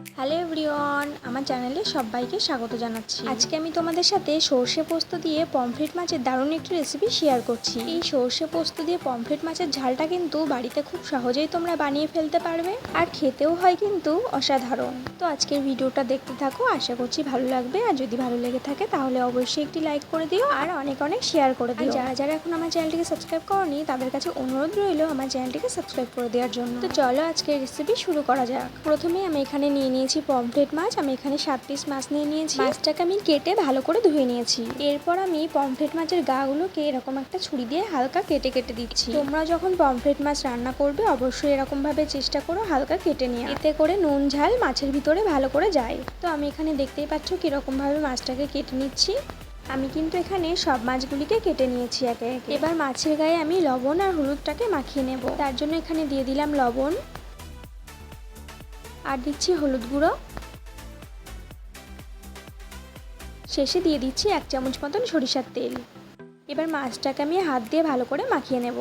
Hello everyone, আমার চ্যানেলে সবাইকে স্বাগত জানাচ্ছি। আজকে আমি তোমাদের সাথে সর্ষে পোস্ত দিয়ে পমফ্রেট মাছের দারুণ একটি রেসিপি শেয়ার করছি। এই সর্ষে পোস্ত দিয়ে পমফ্রেট মাছের ঝালটা কিন্তু বাড়িতে খুব সহজেই তোমরা বানিয়ে ফেলতে পারবে, আর খেতেও হয় কিন্তু অসাধারণ। তো আজকের ভিডিওটা দেখতে থাকো, আশা করছি ভালো লাগবে। আর যদি ভালো লেগে থাকে তাহলে অবশ্যই একটি লাইক করে দিও আর অনেক অনেক শেয়ার করে দিও। যারা যারা এখন আমার চ্যানেলটিকে সাবস্ক্রাইব করনি তাদের কাছে অনুরোধ রইল আমার চ্যানেলটিকে সাবস্ক্রাইব করে দেওয়ার জন্য। তো চলো আজকের রেসিপি শুরু করা যাক। প্রথমে আমি এখানে নিয়ে নিয়েছি পমফ্রেট মাছ। আমি এখানে 7 পিস মাছ নিয়ে নিয়েছি। মাছটাকে আমি কেটে ভালো করে ধুয়ে নিয়েছি। এরপর আমি পমফ্রেট মাছের গাগুলোকে এরকম একটা ছুরি দিয়ে হালকা কেটে কেটে দিচ্ছি। তোমরা যখন পমফ্রেট মাছ রান্না করবে অবশ্যই এরকম ভাবে চেষ্টা করো হালকা কেটে নিয়ে, এতে করে নুন ঝাল মাছের ভিতরে ভালো করে যায়। তো আমি এখানে দেখতেই পাচ্ছ কিরকম ভাবে মাছটাকে কেটে নিচ্ছি। আমি কিন্তু এখানে সব মাছগুলিকে কেটে নিয়েছি একে একে। এবার মাছের গায়ে আমি লবণ আর হলুদটাকে মাখিয়ে নেব। তার জন্য এখানে দিয়ে দিলাম লবণ, আর দিচ্ছি হলুদ গুঁড়ো, শেষে দিয়ে দিচ্ছি 1 চামচ মতন সরিষার তেল। এবার মাছটাকে আমি হাত দিয়ে ভালো করে মাখিয়ে নেব।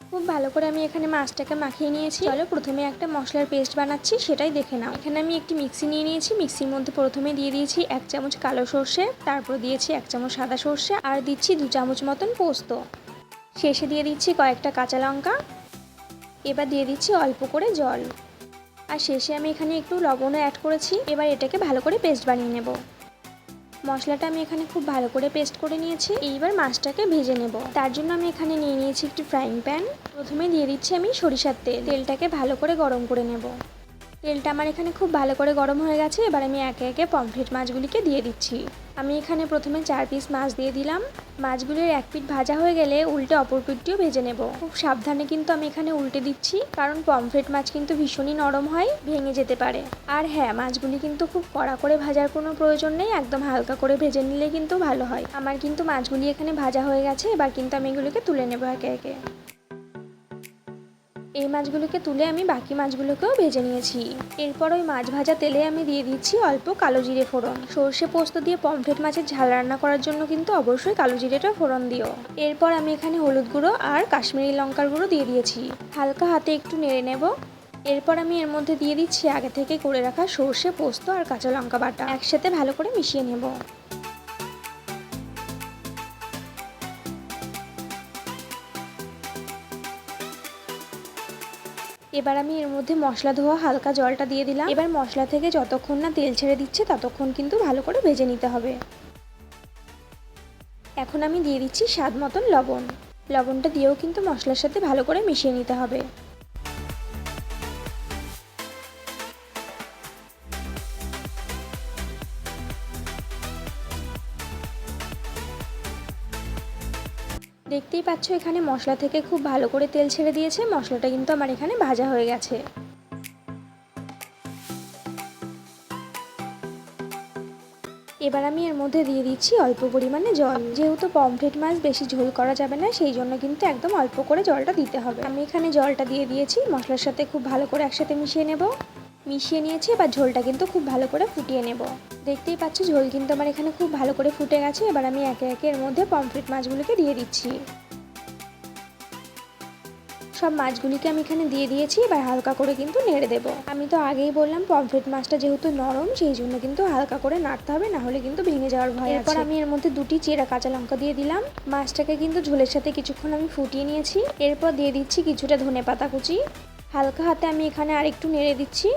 খুব ভালো করে আমি এখানে মাছটাকে মাখিয়ে নিয়েছি। চলো প্রথমে একটা মশলার পেস্ট বানাচ্ছি, সেটাই দেখে নাও। এখানে আমি একটি মিক্সি নিয়ে নিয়েছি। মিক্সির মধ্যে প্রথমে দিয়ে দিয়েছি 1 চামচ কালো সর্ষে, তারপর দিয়েছি 1 চামচ সাদা সর্ষে, আর দিচ্ছি 2 চামচ মতন পোস্ত। শেষে দিয়ে দিচ্ছি কয়েকটা কাঁচা লঙ্কা। এবার দিয়ে দিচ্ছি অল্প করে জল, আর শেষে আমি এখানে একটু লবণও অ্যাড করেছি। এবার এটাকে ভালো করে পেস্ট বানিয়ে নেব। মশলাটা আমি এখানে খুব ভালো করে পেস্ট করে নিয়েছি। এইবার মাছটাকে ভেজে নেব। তার জন্য আমি এখানে নিয়ে নিয়েছি একটি ফ্রাইং প্যান। প্রথমে দিয়ে দিচ্ছি আমি সরিষার তেল। তেলটাকে ভালো করে গরম করে নেব। তেলটা আমার এখানে খুব ভালো করে গরম হয়ে গেছে। এবার আমি একে একে পমফ্রেট মাছগুলিকে দিয়ে দিচ্ছি। আমি এখানে প্রথমে 4 পিস মাছ দিয়ে দিলাম। মাছগুলির এক পিঠ ভাজা হয়ে গেলে উল্টে অপর পিঠটিও ভেজে নেব। খুব সাবধানে কিন্তু আমি এখানে উল্টে দিচ্ছি, কারণ পমফ্রেট মাছ কিন্তু ভীষণই নরম হয়, ভেঙে যেতে পারে। আর হ্যাঁ, মাছগুলি কিন্তু খুব কড়া করে ভাজার কোনো প্রয়োজন নেই, একদম হালকা করে ভেজে নিলে কিন্তু ভালো হয়। আমার কিন্তু মাছগুলি এখানে ভাজা হয়ে গেছে। এবার কিন্তু আমি এগুলোকে তুলে নেব একে একে। এই মাছগুলোকে তুলে আমি বাকি মাছগুলোকেও ভেজে নিয়েছি। এরপর ওই মাছ ভাজা তেলে আমি দিয়ে দিচ্ছি অল্প কালো জিরে ফোড়ন। সর্ষে পোস্ত দিয়ে পমফ্রেট মাছের ঝাল রান্না করার জন্য কিন্তু অবশ্যই কালো জিরেটা ফোড়ন দিও। এরপর আমি এখানে হলুদ গুঁড়ো আর কাশ্মীরি লঙ্কার গুঁড়ো দিয়ে দিয়েছি। হালকা হাতে একটু নেড়ে নেব। এরপর আমি এর মধ্যে দিয়ে দিচ্ছি আগে থেকে করে রাখা সর্ষে, পোস্ত আর কাঁচা লঙ্কা বাটা। একসাথে ভালো করে মিশিয়ে নেব। এবার আমি এর মধ্যে মশলা ধোয়া হালকা জলটা দিয়ে দিলাম। এবার মশলা থেকে যতক্ষণ না তেল ছেড়ে দিচ্ছে ততক্ষণ কিন্তু ভালো করে ভেজে নিতে হবে। এখন আমি দিয়ে দিচ্ছি স্বাদ মতন লবণ। লবণটা দিয়েও কিন্তু মশলার সাথে ভালো করে মিশিয়ে নিতে হবে। দেখতেই পাচ্ছ এখানে মশলা থেকে খুব ভালো করে তেল ছেড়ে দিয়েছে। মশলাটা কিন্তু আমার এখানে ভাজা হয়ে গেছে। এবার আমি এর মধ্যে দিয়ে দিচ্ছি অল্প পরিমাণে জল। যেহেতু পমফ্রেট মাছ বেশি ঝোল করা যাবে না, সেই জন্য কিন্তু একদম অল্প করে জলটা দিতে হবে। আমি এখানে জলটা দিয়ে দিয়েছি। মশলার সাথে খুব ভালো করে একসাথে মিশিয়ে নেব। মিশিয়ে নিয়েছি। এবার ঝোলটা কিন্তু খুব ভালো করে ফুটিয়ে নেব। দেখতেই পাচ্ছ ঝোল কিন্তু আমার এখানে খুব ভালো করে ফুটে গেছে। এবার আমি একে একে এর মধ্যে পমফ্রেট মাছগুলোকে দিয়ে দিচ্ছি। সব মাছগুলিকে আমি এখানে দিয়ে দিয়েছি। এবার হালকা করে কিন্তু নেড়ে দেবো। আমি তো আগেই বললাম পমফ্রেট মাছটা যেহেতু নরম, সেই জন্য কিন্তু হালকা করে নাড়তে হবে, না হলে কিন্তু ভেঙে যাওয়ার ভয় আছে। এরপর আমি এর মধ্যে 2টি চেরা কাঁচা লঙ্কা দিয়ে দিলাম। মাছটাকে কিন্তু ঝোলের সাথে কিছুক্ষণ আমি ফুটিয়ে নিয়েছি। এরপর দিয়ে দিচ্ছি কিছুটা ধনেপাতা কুচি। হালকা হাতে আমি এখানে আরেকটু নেড়ে দিচ্ছি।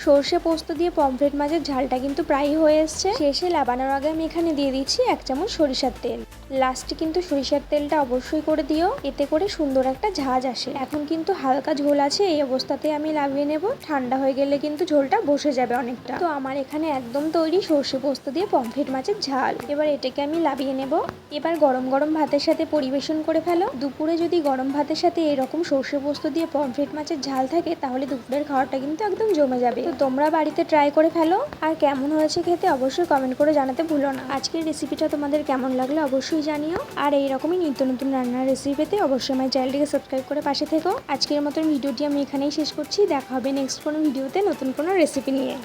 সর্ষে পোস্ত দিয়ে পমফ্রেট মাছের ঝালটা কিন্তু প্রায় হয়ে এসছে। শেষে লাবানোর আগে আমি এখানে দিয়ে দিচ্ছি 1 চামচ সরিষার তেল। লাস্টে কিন্তু সরিষার তেলটা অবশ্যই করে দিও, এতে করে সুন্দর একটা ঝাঁজ আসে। এখন কিন্তু হালকা ঝোল আছে, এই অবস্থাতে আমি লাভিয়ে নেব। ঠান্ডা হয়ে গেলে কিন্তু ঝোলটা বসে যাবে অনেকটা। তো আমার এখানে একদম তৈরি সর্ষে পোস্ত দিয়ে পমফ্রেট মাছের ঝাল। এবার এটাকে আমি লাভিয়ে নেব। এবার গরম গরম ভাতের সাথে পরিবেশন করে ফেলো। দুপুরে যদি গরম ভাতের সাথে এরকম সর্ষে পোস্ত দিয়ে পমফ্রেট মাছের ঝাল থাকে তাহলে দুপুরের খাওয়াটা কিন্তু একদম জমে যাবে। তো তোমরা বাড়িতে ট্রাই করে ফেলো, আর কেমন হয়েছে খেতে অবশ্যই কমেন্ট করে জানাতে ভুলো না। আজকের রেসিপিটা তোমাদের কেমন লাগলো অবশ্যই জানিও। আর এইরকমই নিত্য নতুন রান্নার রেসিপি পেতে অবশ্যই আমার চ্যানেলটিকে সাবস্ক্রাইব করে পাশে থেকো। আজকের মতন ভিডিওটি আমি এখানেই শেষ করছি। দেখা হবে নেক্সট কোনো ভিডিওতে নতুন কোনো রেসিপি নিয়ে।